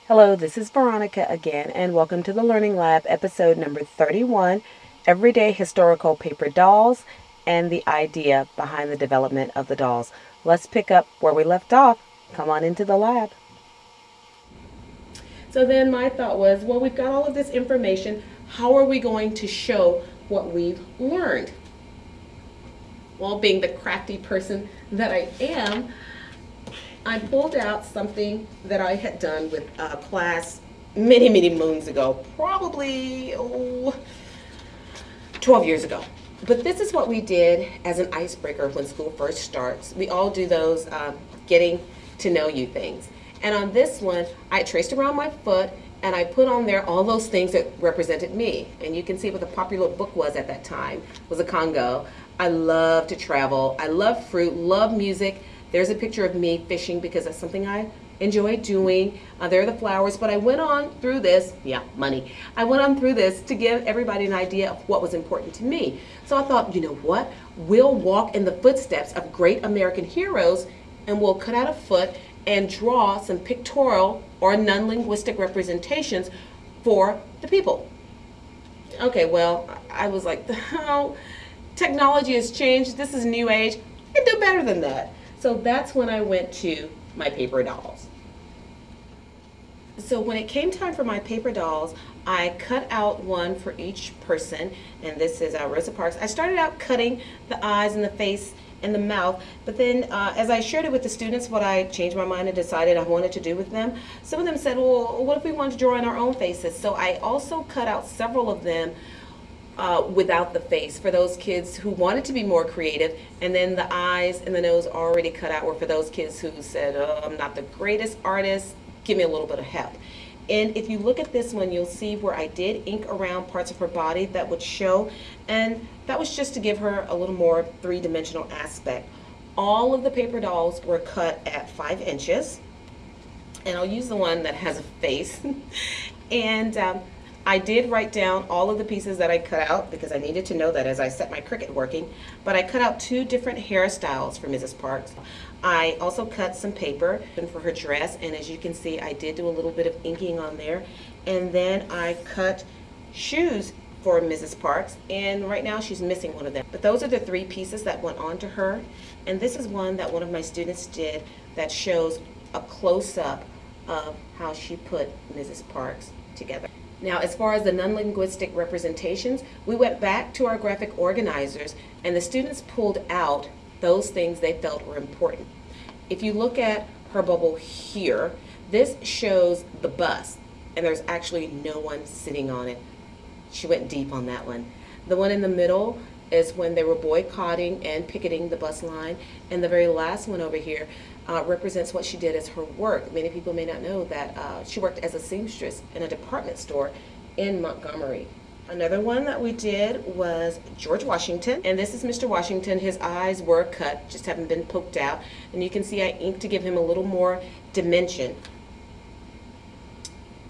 Hello, this is Veronica again, and welcome to the Learning Lab, episode number 31, Everyday Historical Paper Dolls and the Idea Behind the Development of the Dolls. Let's pick up where we left off. Come on into the lab. So then my thought was, well, we've got all of this information. How are we going to show what we've learned? Well, being the crafty person that I am, I pulled out something that I had done with a class many moons ago, probably 12 years ago. But this is what we did as an icebreaker when school first starts. We all do those getting to know you things. And on this one, I traced around my foot and I put on there all those things that represented me. And you can see what the popular book was at that time, was a Congo. I love to travel. I love fruit, love music. There's a picture of me fishing because that's something I enjoy doing. There are the flowers, but I went on through this, money. I went on through this to give everybody an idea of what was important to me. So I thought, you know what? We'll walk in the footsteps of great American heroes and we'll cut out a foot and draw some pictorial or non-linguistic representations for the people. Okay, well, I was like, oh, technology has changed. This is new age. I can do better than that. So that's when I went to my paper dolls. So when it came time for my paper dolls, I cut out one for each person, and this is Rosa Parks. I started out cutting the eyes and the face and the mouth, but then as I shared it with the students what I changed my mind and decided I wanted to do with them, some of them said, well, what if we wanted to draw in our own faces? So I also cut out several of them without the face for those kids who wanted to be more creative, and then the eyes and the nose already cut out were for those kids who said, oh, I'm not the greatest artist, give me a little bit of help. And if you look at this one, you'll see where I did ink around parts of her body that would show, and that was just to give her a little more three-dimensional aspect. All of the paper dolls were cut at 5 inches, and I'll use the one that has a face. And I did write down all of the pieces that I cut out because I needed to know that as I set my Cricut working. But I cut out 2 different hairstyles for Mrs. Parks. I also cut some paper for her dress, and as you can see, I did do a little bit of inking on there. And then I cut shoes for Mrs. Parks, and right now she's missing one of them. But those are the 3 pieces that went on to her. And this is one that one of my students did that shows a close-up of how she put Mrs. Parks together. Now, as far as the non-linguistic representations, we went back to our graphic organizers and the students pulled out those things they felt were important. If you look at her bubble here, this shows the bus, and there's actually no one sitting on it. She went deep on that one. The one in the middle is when they were boycotting and picketing the bus line, and the very last one over here represents what she did as her work. Many people may not know that she worked as a seamstress in a department store in Montgomery. Another one that we did was George Washington, and this is Mr. Washington. His eyes were cut, just haven't been poked out, and you can see I inked to give him a little more dimension.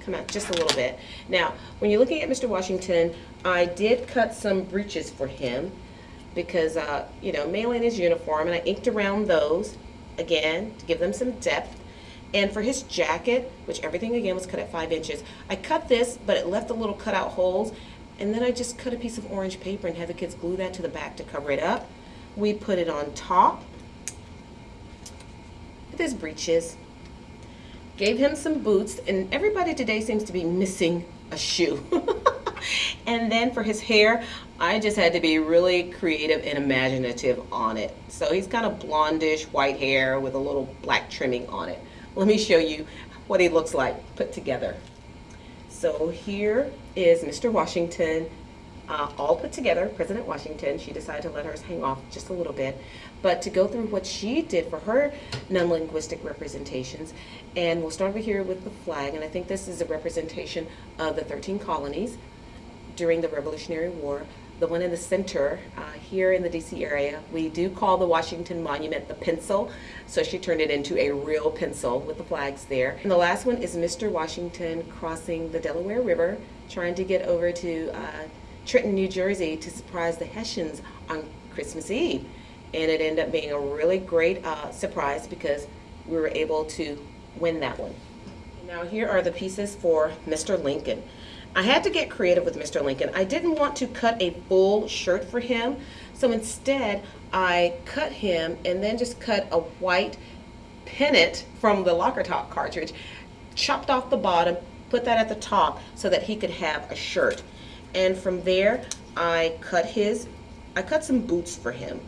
Come out just a little bit. Now, when you're looking at Mr. Washington, I did cut some breeches for him because, mainly in his uniform, and I inked around those, again, to give them some depth. And for his jacket, which everything again was cut at 5 inches, I cut this, but it left the little cutout holes, and then I just cut a piece of orange paper and had the kids glue that to the back to cover it up. We put it on top with his breeches, gave him some boots, and everybody today seems to be missing a shoe. And then for his hair, I just had to be really creative and imaginative on it. So he's kind of blondish white hair with a little black trimming on it. Let me show you what he looks like put together. So here is Mr. Washington, all put together, President Washington. She decided to let hers hang off just a little bit. But to go through what she did for her non-linguistic representations, and we'll start over here with the flag, and I think this is a representation of the 13 colonies during the Revolutionary War. The one in the center, here in the DC area, we do call the Washington Monument the pencil, so she turned it into a real pencil with the flags there. And the last one is Mr. Washington crossing the Delaware River, trying to get over to Trenton, New Jersey to surprise the Hessians on Christmas Eve. And it ended up being a really great surprise because we were able to win that one. Now here are the pieces for Mr. Lincoln. I had to get creative with Mr. Lincoln. I didn't want to cut a full shirt for him, so instead I cut him and then just cut a white pennant from the locker top cartridge, chopped off the bottom, put that at the top so that he could have a shirt. And from there I cut some boots for him.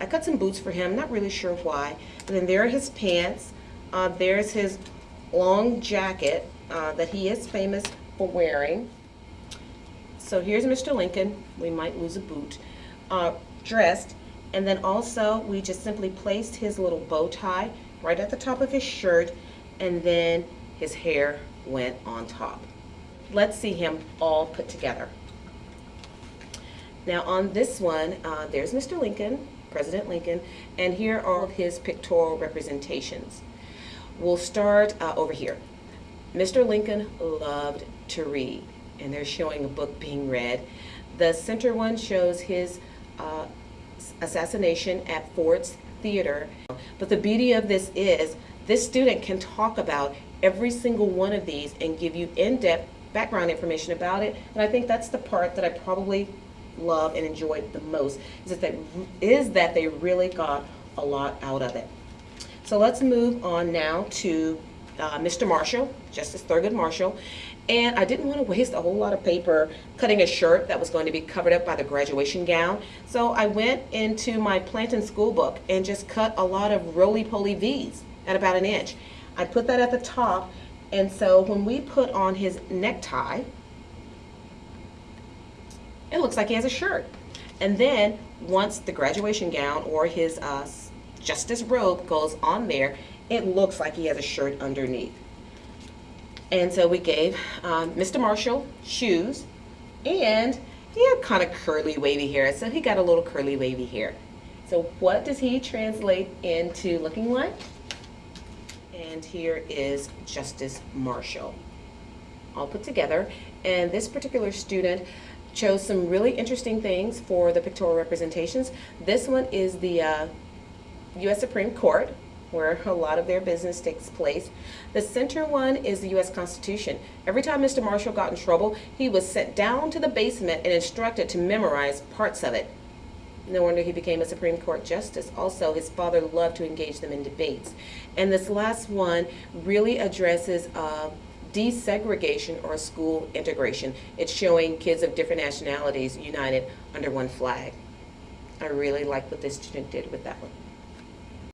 Not really sure why. And then there are his pants. There's his long jacket that he is famous for wearing. So here's Mr. Lincoln. We might lose a boot. Dressed. And then also we just simply placed his little bow tie right at the top of his shirt, and then his hair went on top. Let's see him all put together. Now on this one, there's Mr. Lincoln, President Lincoln, and here are all of his pictorial representations. We'll start over here. Mr. Lincoln loved to read, and they're showing a book being read. The center one shows his assassination at Ford's Theater. But the beauty of this is this student can talk about every single one of these and give you in-depth background information about it. And I think that's the part that I probably love and enjoyed the most, is that they really got a lot out of it. So let's move on now to Mr. Marshall, Justice Thurgood Marshall. And I didn't want to waste a whole lot of paper cutting a shirt that was going to be covered up by the graduation gown. So I went into my Planton school book and just cut a lot of roly-poly V's at about 1 inch. I put that at the top, and so when we put on his necktie, it looks like he has a shirt. And then once the graduation gown or his justice robe goes on there, it looks like he has a shirt underneath. And so we gave Mr. Marshall shoes, and he had kind of curly wavy hair, so he got a little curly wavy hair. So what does he translate into looking like? And here is Justice Marshall, all put together. And this particular student chose some really interesting things for the pictorial representations. This one is the U.S. Supreme Court, where a lot of their business takes place. The center one is the U.S. Constitution. Every time Mr. Marshall got in trouble, he was sent down to the basement and instructed to memorize parts of it. No wonder he became a Supreme Court justice. Also, his father loved to engage them in debates. And this last one really addresses desegregation or school integration. It's showing kids of different nationalities united under one flag. I really like what this student did with that one.